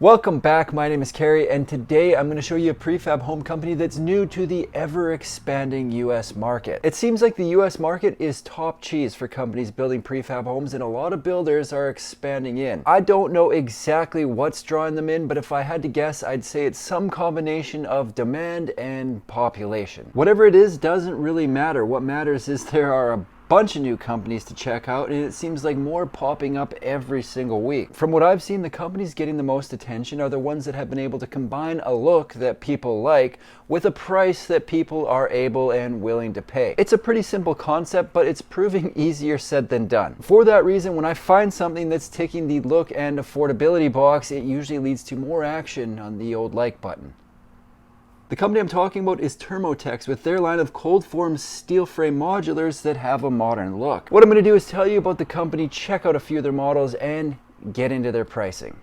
Welcome back, my name is Carrie, and today I'm going to show you a prefab home company that's new to the ever-expanding US market. It seems like the US market is top cheese for companies building prefab homes, and a lot of builders are expanding in. I don't know exactly what's drawing them in, but if I had to guess, I'd say it's some combination of demand and population. Whatever it is doesn't really matter. What matters is there are a bunch of new companies to check out, and it seems like more popping up every single week. From what I've seen, the companies getting the most attention are the ones that have been able to combine a look that people like with a price that people are able and willing to pay. It's a pretty simple concept, but it's proving easier said than done. For that reason, when I find something that's ticking the look and affordability box, it usually leads to more action on the old like button. The company I'm talking about is Thermotex, with their line of cold form steel frame modulars that have a modern look. What I'm going to do is tell you about the company, check out a few of their models, and get into their pricing.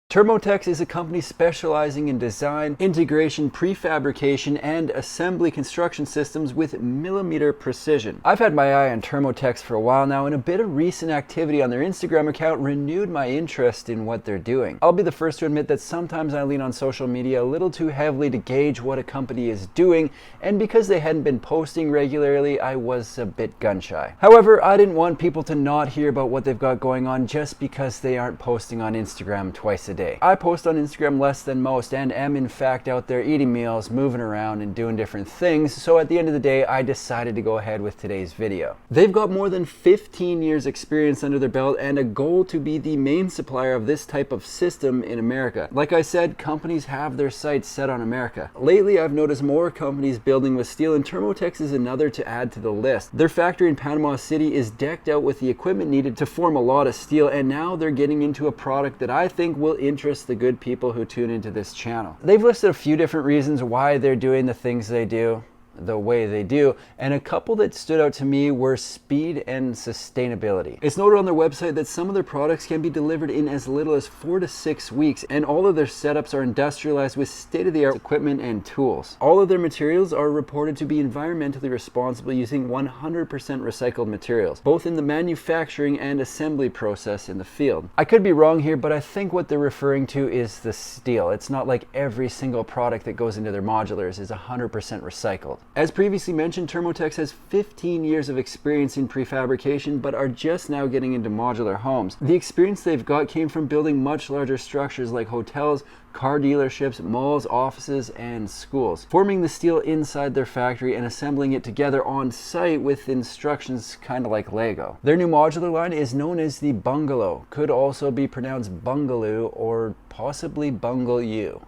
Termotex is a company specializing in design, integration, prefabrication, and assembly construction systems with millimeter precision. I've had my eye on Termotex for a while now, and a bit of recent activity on their Instagram account renewed my interest in what they're doing. I'll be the first to admit that sometimes I lean on social media a little too heavily to gauge what a company is doing, and because they hadn't been posting regularly, I was a bit gun shy. However, I didn't want people to not hear about what they've got going on just because they aren't posting on Instagram twice a day. I post on Instagram less than most and am in fact out there eating meals, moving around, and doing different things, so at the end of the day I decided to go ahead with today's video. They've got more than 15 years experience under their belt and a goal to be the main supplier of this type of system in America. Like I said, companies have their sights set on America. Lately I've noticed more companies building with steel, and Thermotex is another to add to the list. Their factory in Panama City is decked out with the equipment needed to form a lot of steel, and now they're getting into a product that I think will interest the good people who tune into this channel. They've listed a few different reasons why they're doing the things they do the way they do, and a couple that stood out to me were speed and sustainability. It's noted on their website that some of their products can be delivered in as little as 4 to 6 weeks, and all of their setups are industrialized with state-of-the-art equipment and tools. All of their materials are reported to be environmentally responsible, using 100% recycled materials, both in the manufacturing and assembly process in the field. I could be wrong here, but I think what they're referring to is the steel. It's not like every single product that goes into their modulars is 100% recycled. As previously mentioned, Thermotex has 15 years of experience in prefabrication, but are just now getting into modular homes. The experience they've got came from building much larger structures like hotels, car dealerships, malls, offices, and schools, forming the steel inside their factory and assembling it together on site with instructions kind of like Lego. Their new modular line is known as the Bungalow. Could also be pronounced Bungalow or possibly Bungalow.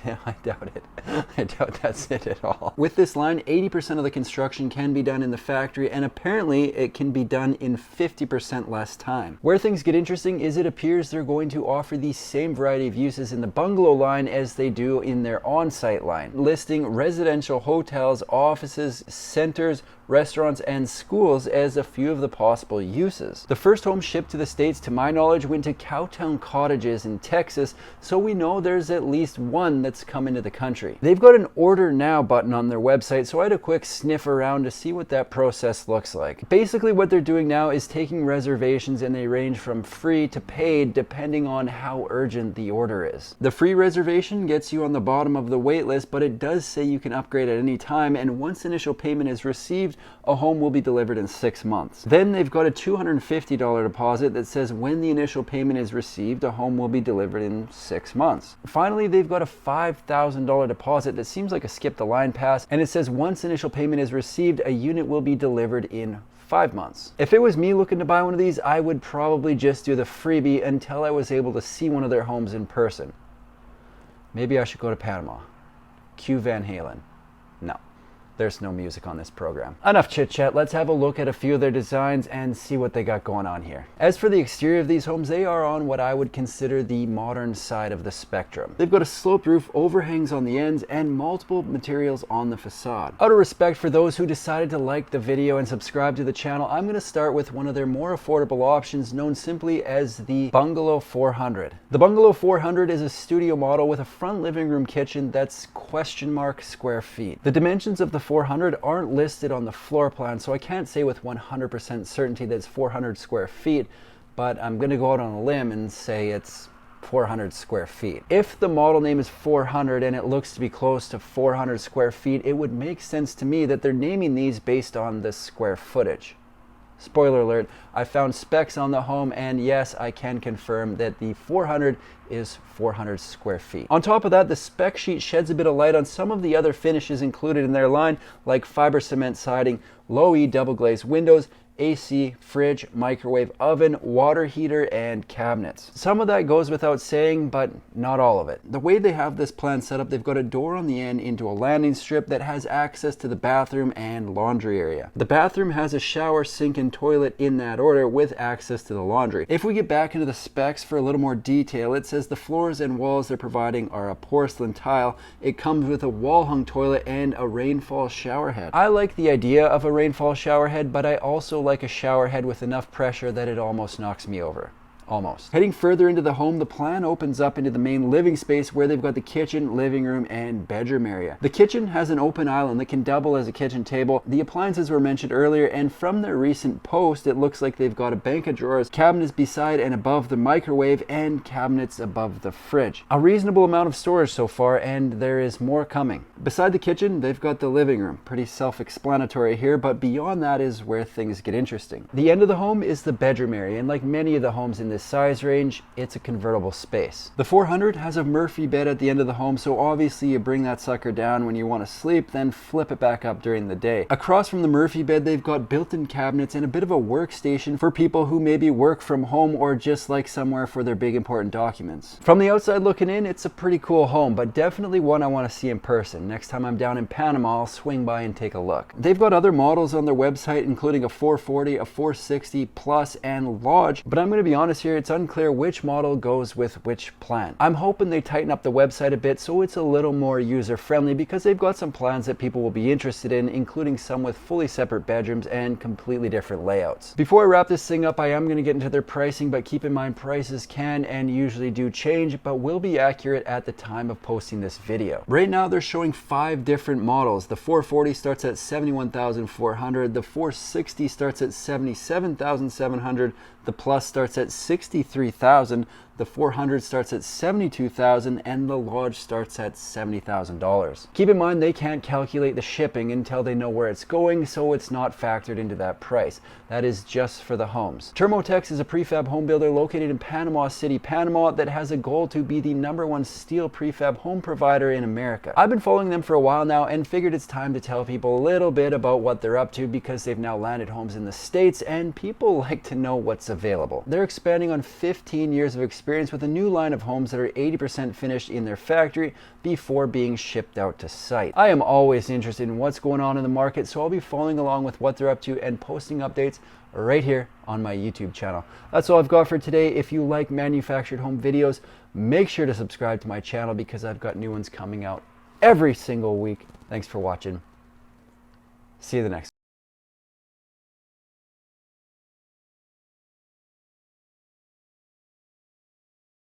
I doubt it. I doubt that's it at all. With this line, 80% of the construction can be done in the factory, and apparently it can be done in 50% less time. Where things get interesting is it appears they're going to offer the same variety of uses in the Bungalow line as they do in their on-site line, listing residential hotels, offices, centers, restaurants, and schools as a few of the possible uses. The first home shipped to the States, to my knowledge, went to Cowtown Cottages in Texas, so we know there's at least one that's come into the country. They've got an order now button on their website, so I had a quick sniff around to see what that process looks like. Basically what they're doing now is taking reservations, and they range from free to paid depending on how urgent the order is. The free reservation gets you on the bottom of the wait list, but it does say you can upgrade at any time, and once initial payment is received, a home will be delivered in 6 months. Then they've got a $250 deposit that says when the initial payment is received, a home will be delivered in 6 months. Finally, they've got a $5,000 deposit that seems like a skip the line pass, and it says once initial payment is received, a unit will be delivered in 5 months. If it was me looking to buy one of these, I would probably just do the freebie until I was able to see one of their homes in person. Maybe I should go to Panama. Cue Van Halen. No. There's no music on this program. Enough chit chat, let's have a look at a few of their designs and see what they got going on here. As for the exterior of these homes, they are on what I would consider the modern side of the spectrum. They've got a sloped roof, overhangs on the ends, and multiple materials on the facade. Out of respect for those who decided to like the video and subscribe to the channel, I'm going to start with one of their more affordable options, known simply as the Bungalow 400. The Bungalow 400 is a studio model with a front living room kitchen that's square feet. The dimensions of the 400 aren't listed on the floor plan, so I can't say with 100% certainty that it's 400 square feet, but I'm going to go out on a limb and say it's 400 square feet. If the model name is 400 and it looks to be close to 400 square feet, it would make sense to me that they're naming these based on the square footage. Spoiler alert, I found specs on the home, and yes, I can confirm that the 400 is 400 square feet. On top of that, the spec sheet sheds a bit of light on some of the other finishes included in their line, like fiber cement siding, low E double glazed windows, AC, fridge, microwave, oven, water heater, and cabinets. Some of that goes without saying, but not all of it. The way they have this plan set up, they've got a door on the end into a landing strip that has access to the bathroom and laundry area. The bathroom has a shower, sink, and toilet in that order with access to the laundry. If we get back into the specs for a little more detail, it says the floors and walls they're providing are a porcelain tile. It comes with a wall-hung toilet and a rainfall shower head. I like the idea of a rainfall shower head, but I also like a shower head with enough pressure that it almost knocks me over. Almost. Heading further into the home, the plan opens up into the main living space where they've got the kitchen, living room, and bedroom area. The kitchen has an open island that can double as a kitchen table. The appliances were mentioned earlier, and from their recent post, it looks like they've got a bank of drawers, cabinets beside and above the microwave, and cabinets above the fridge. A reasonable amount of storage so far, and there is more coming. Beside the kitchen, they've got the living room. Pretty self-explanatory here, but beyond that is where things get interesting. The end of the home is the bedroom area, and like many of the homes in this size range, it's a convertible space. The 400 has a Murphy bed at the end of the home, so obviously you bring that sucker down when you want to sleep, then flip it back up during the day. Across from the Murphy bed, they've got built-in cabinets and a bit of a workstation for people who maybe work from home or just like somewhere for their big important documents. From the outside looking in, it's a pretty cool home, but definitely one I want to see in person. Next time I'm down in Panama, I'll swing by and take a look. They've got other models on their website, including a 440, a 460 Plus, and Lodge, but I'm going to be honest here, it's unclear which model goes with which plan. I'm hoping they tighten up the website a bit so it's a little more user-friendly, because they've got some plans that people will be interested in, including some with fully separate bedrooms and completely different layouts. Before I wrap this thing up, I am going to get into their pricing, but keep in mind prices can and usually do change, but will be accurate at the time of posting this video. Right now they're showing 5 different models. The 440 starts at $71,400, the 460 starts at $77,700, the Plus starts at $63,000, the 400 starts at $72,000, and the Lodge starts at $70,000. Keep in mind they can't calculate the shipping until they know where it's going, so it's not factored into that price. That is just for the homes. Termotex is a prefab home builder located in Panama City, Panama, that has a goal to be the #1 steel prefab home provider in America. I've been following them for a while now and figured it's time to tell people a little bit about what they're up to, because they've now landed homes in the States and people like to know what's available. They're expanding on 15 years of experience with a new line of homes that are 80% finished in their factory before being shipped out to site. I am always interested in what's going on in the market, so I'll be following along with what they're up to and posting updates right here on my YouTube channel. That's all I've got for today. If you like manufactured home videos, make sure to subscribe to my channel because I've got new ones coming out every single week. Thanks for watching. See you the next